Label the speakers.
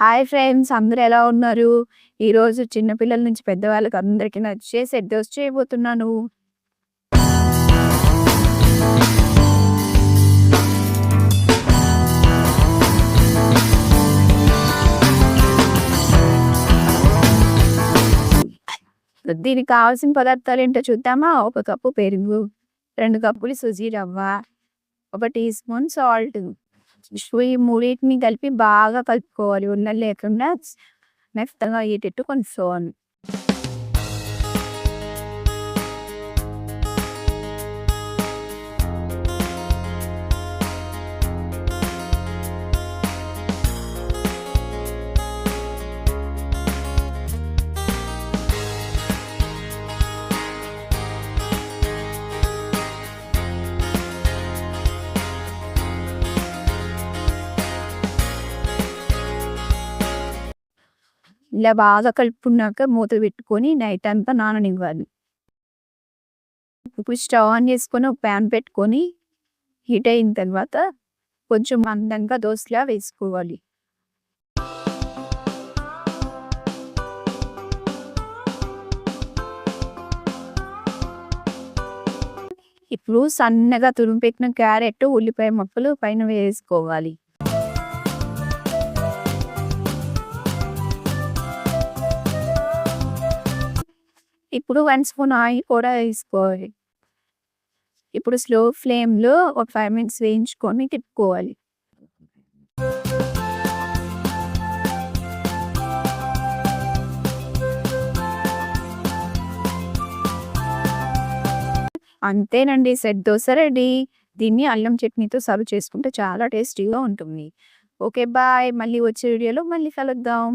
Speaker 1: Hi friends, అందరూ ఎలా ఉన్నారు? ఈరోజు చిన్న పిల్లల నుంచి పెద్దవాళ్ళకి అందరికీ నచ్చే సెట్ దోస చేయబోతున్నాను. దీనికి కావాల్సిన పదార్థాలు ఏంటో చూద్దామా? 1 కప్పు పెరుగు, 2 కప్పులు సుజీ రవ్వ, 1 టీ స్పూన్ సాల్ట్. ఈ మూడింటిని కలిపి బాగా కలుపుకోవాలి. ఉండలు లేకుండా మెత్తగా అయ్యేటట్టు కలుపుకోవాలి. ఇలా బాగా కలుపుకున్నాక మూత పెట్టుకొని నైట్ అంతా నాననివ్వాలి. ఇప్పుడు స్టవ్ ఆన్ చేసుకొని ఒక ప్యాన్ పెట్టుకొని హీట్ అయిన తర్వాత కొంచెం మందంగా దోసలా వేసుకోవాలి. ఇప్పుడు సన్నగా తురిమి పెట్టిన క్యారెట్, ఉల్లిపాయ ముక్కలు పైన వేసుకోవాలి. ఇప్పుడు 1 స్పూన్ ఆయిల్ కూడా వేసుకోవాలి. ఇప్పుడు స్లో ఫ్లేమ్లో ఒక 5 మినిట్స్ వేయించుకొని తిప్పుకోవాలి. అంతేనండి, సెట్ దోస రెడీ. దీన్ని అల్లం చట్నీతో సర్వ్ చేసుకుంటే చాలా టేస్టీగా ఉంటుంది. Okay bye. మళ్ళీ వచ్చే వీడియోలో మళ్ళీ కలుద్దాం.